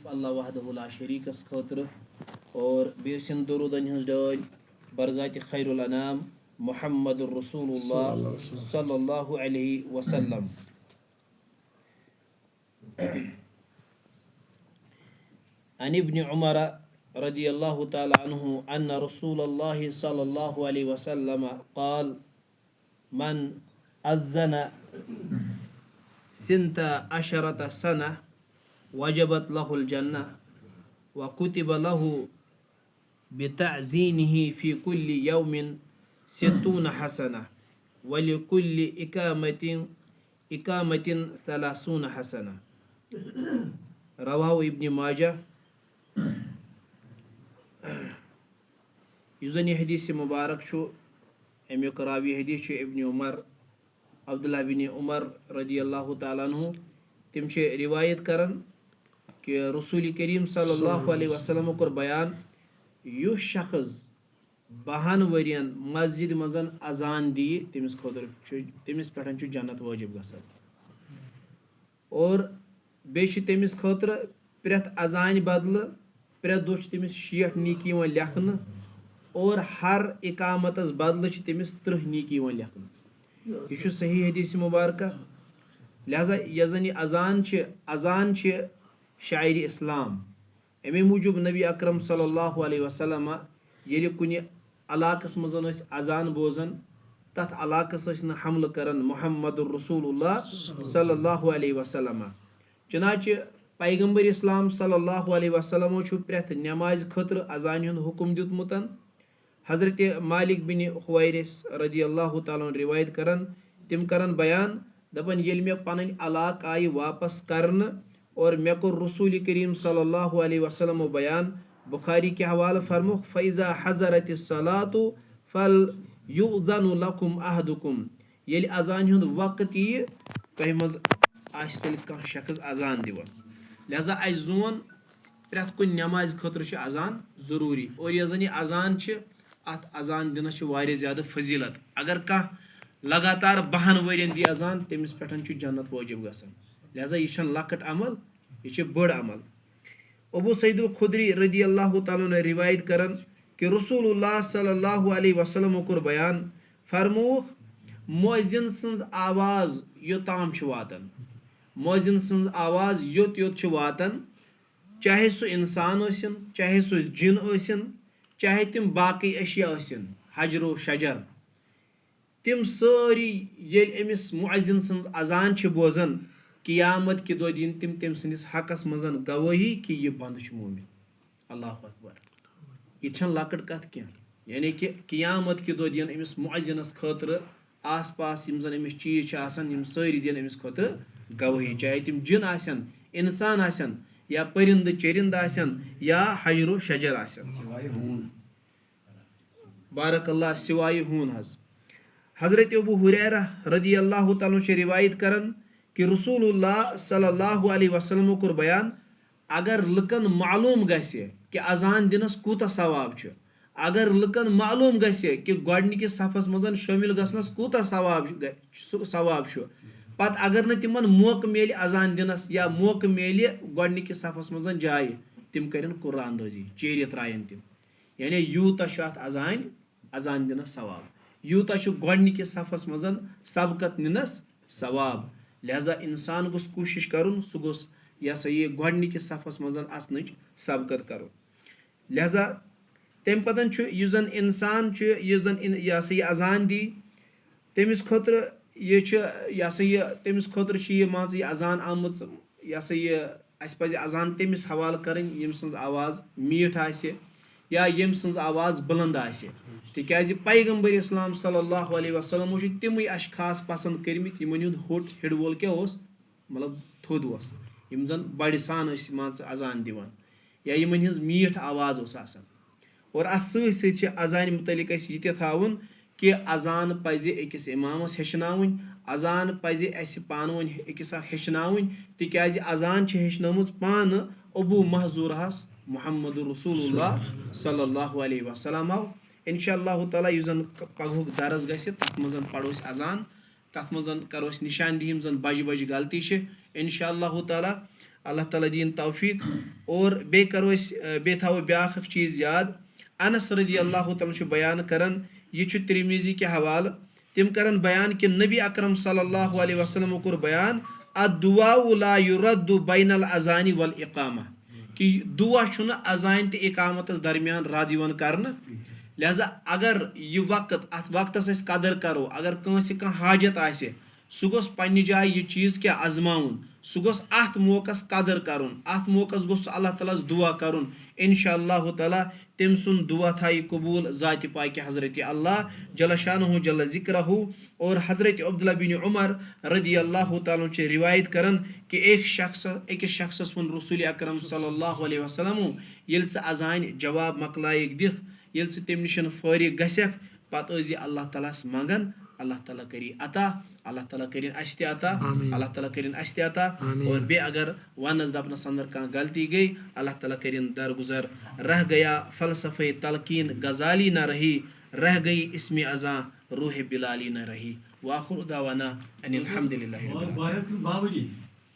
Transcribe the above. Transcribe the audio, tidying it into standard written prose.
अल्लाह वहदहु ला शरीकस खतर और बेसिन दरूदन हंस डाल बरजात खैरुल अनाम मुहम्मदुर रसूलुल्लाह सल्लल्लाहु अलैहि वसल्लम। अन इब्न उमर रदियल्लाहु ताला अन्हु अन्न रसूलल्लाह सल्लल्लाहु अलैहि वसल्लम क़ाल मन अज़्ज़न सिंता अशरत सना वजबत लहुल जन्नह व कुतिब लहु बितअज़ीनिही फी कुल्लि यौमिन सित्तून हसना वलिकुल्लि इकामतिन सलासून हसना। रवाहु इब्न माजा। युस जन यह हदीस मुबारक छु अमुक रावी हदीस छु इब्न उमर अब्दुल्लाह बिन उमर रदियल्लाहु ताला अन्हु। तिम छे रिवायत करन कि रसूल करीम सल्लल्लाहु अलैहि वसल्लम कोर बयान युस शख्स 12 वरियन मस्जिद मजन अजान दी तमिस पे जन्नत वाजिब गसान और बेशि तमिस खतर प्रेथ अजान बदल प्रेथ दो तमिस 60 नीकी लेखन और हर इकामतस बदल तमिस 30 नीकी लेखन। यह सही हदीस मुबारक। लिहाजा यह अजान शायर इस्लाम। अमे मूजूब नबी अकरम सल्लल्लाहु अलैहि वसल्लम ये कुन इलाकस मजन अजान बोजन तथ इलाकस हमल करन मुहम्मदुर रसूलुल्लाह सल्लल्लाहु अलैहि वसल्लम। चनाच पैगंबर इस्लाम सल्लल्लाहु अलैहि वसल्लम प्रेथ नमाज खतर अजान हुंद हुक्म दितमुतन। हजरत मालिक बिन हुवैरिस रदियल्लाहु ताला रिवायत करन तिम करन बयान दपन येल मे पन इलाक आई वापस करन और मे कोर रसूल करीम सल्लल्लाहु अलैहि वसल्लम बयान बुखारी के हवाले फरमुख फैज़ा हज़रतिस सलातु फल युज़नु लकुम अहदुकुम। येल अजान हुंद वक्त यी तोह मज आस तेल कह शख्स अजान दिवन। लिहाजा अस जोन प्रेथ कुन नमाज खतर अजान जरूरी और यह जन अजान अत अजान दिनस वारिया ज़्यादा फजीलत। अगर कह लगातार 12 वरियन दी अजान तमिस पे जन्नत वाजिब गसान। लिहाजा यह लकट अमल यह बड़ अमल। अबू सईदुल खुदरी रदियल्लाहु ताला ने रिवायत करन कि रसूलुल्लाह सल्लल्लाहु अलैहि वसल्लम कोर बयान फरमूख मुअज्जिन सन्ज आवाज योताम वातन मुअज्जिन सन्ज आवाज योत वातन चाहे सो इंसान आसिन चाहे सो जिन आसिन चाहे तिम बाकी अशिया आसिन हजरो शजर तिम सारी येल अमिस मुअज्जिन सन्ज अजान बोजन कियामत कि दो दिन तिम तम सन्दिस हकस मजन गवाही कि यह बंद मोमिन। अल्लाह अकबर। यह लकट कत क्या यानी कि कियामत कि दो दिन अमिस मुअज्जिनस खतर आस पास यम जन अमिस चीज यम सारी दिन अमिस खतर गवाही चाहे तिम जिन आसन इंसान आसन या परिंद चरिंद आसन या हजरो शजर आसन। बारकल्लाह सिवाय हून हज। हजरत अबू हुरैरा रदियल्लाहु ताला से रिवायत करन कि रसूलुल्लाह सल्लल्लाहु अलैहि वसल्लम कोर बयान अगर लुकन मालूम गसे कि अजान दिनस कूता सवाब छ अगर लुकन मालूम गसे कि गोडनिकिस सफस मजन शामिल गसनस कूता सवाब छ पत अगर न तिमन मौक मेल अजान दिनस या मौक मेल गोडनिकिस सफस मजन जाय तिम करन कुर्आन अंदाजी चेर त्रायन तिम यानी यूता छ अत अजान दिनस सवाब यूता छ गोडनिकिस सफस मजन सबकत निनस सवाब। लिहाजा इंसान गोस कोशिश करुन सह गोस यह सा यह गोडनिकिस सफस मजन असनच सबकत करुन। लिहाजा तम पतन यह जन इंसान यह जन यह सा यह अजान दी तमिस खतर यह सा यह तमिस खतर यह मान यह अजान आम यह सा यह अस पज अजान तमिस हवाल करन यम सन्ज आवाज मीठ आसे या यम सन्ज आवाज बुलंद आसे तिक्याज पैगंबर इस्लाम सल्लल्लाहु अलैहि वसल्लम तिम अशखास पसंद करमित यमन हुंद होट हिडवोल क्या मतलब थोद यम जन बड़ सान मान अजान दिवान या यमन हिंज मीठ आवाज आसान। और अत सत अजान मुतलिक यह थावन कि अजान पज अकिस इमामस हेचनावन अजान पज अस पान वन अकिस हेचनावन तिक्याज अजान हेचनमुज पान अबू महजूरहस मुहम्मदुर रसूलुल्लाह सल्लल्लाहु अलैहि वसल्लम। इंशाअल्लाह ताला यह जन पगहुक दरस गसि तथ मजन पढ़ो अजान तथ मजन करो निशान दी जन बज गलती इंशाअल्लाह ताला اللہ تعالیٰ دین توفیق. اور بیٚیہِ کَرو أسۍ بیٚیہِ تھاوو بیٛاکھ اَکھ چیٖز یاد. انس رضی اللہ تعالیٰ چھُ بیان کران، یہِ چھُ ترمیٖزی کہِ حوالہٕ، تِم کران بیان کہِ نبی اکرم صلی اللہ علیہ وسلمو کوٚر بیان الدعاء لا يرد بین الاذان والاقامہ، کہِ دُعا چھُنہٕ اذان تہٕ اقامتس درمیان رد یِوان کرنہٕ. لہذا اگر یہِ وقت اتھ وقتس أسۍ قدر کرو، اگر کٲنٛسہِ کانٛہہ حاجت آسہِ سُہ گوٚژھ پننہِ جایہِ یہِ چیٖز کیٛاہ ازماوُن، سُہ گوٚژھ اتھ موقعس قدر کرُن، اتھ موقعس گوٚژھ سُہ اللہ تعالیٰ ہس دُعا کرُن. انشاء اللہ تعالیٰ تٔمۍ سُنٛد دُعا تھایہِ قبوٗل ذاتہِ پاکہِ حضرت اللہ جل شانہ جل ذکرہ. اور حضرت عبداللہ بن عمر رضی اللہ تعالیٰ چھِ روایت کران کہِ أکِس شخصس ووٚن رسول اکرم صلی اللہ علیہ وسلمو، ییٚلہِ ژٕ اذانہِ جواب مۄکلایکھ دِتھ، ییٚلہِ ژٕ تمہِ نِش فٲرغ گژھکھ، پتہٕ ٲسۍ زِ اللہ تعالیٰ ہس منٛگان، اللہ تعالیٰ کٔری عطا، اللہ تعالیٰ کٔرِنۍ اَسہِ تہِ عطا، اللہ تعالیٰ کٔرِنۍ اَسہِ تہِ عطا. اور بیٚیہِ اگر وننس دپنس انٛدر کانٛہہ غلطی گٔے، اللہ تعالیٰ کٔرِنۍ درگُزر. رہ گیا فلسفے تلقیٖن غزالی نہ رہی، رہ گئی اسمِ ازاں روح بلالی نہ رہی. وآخر دعوانا ان الحمد للہ.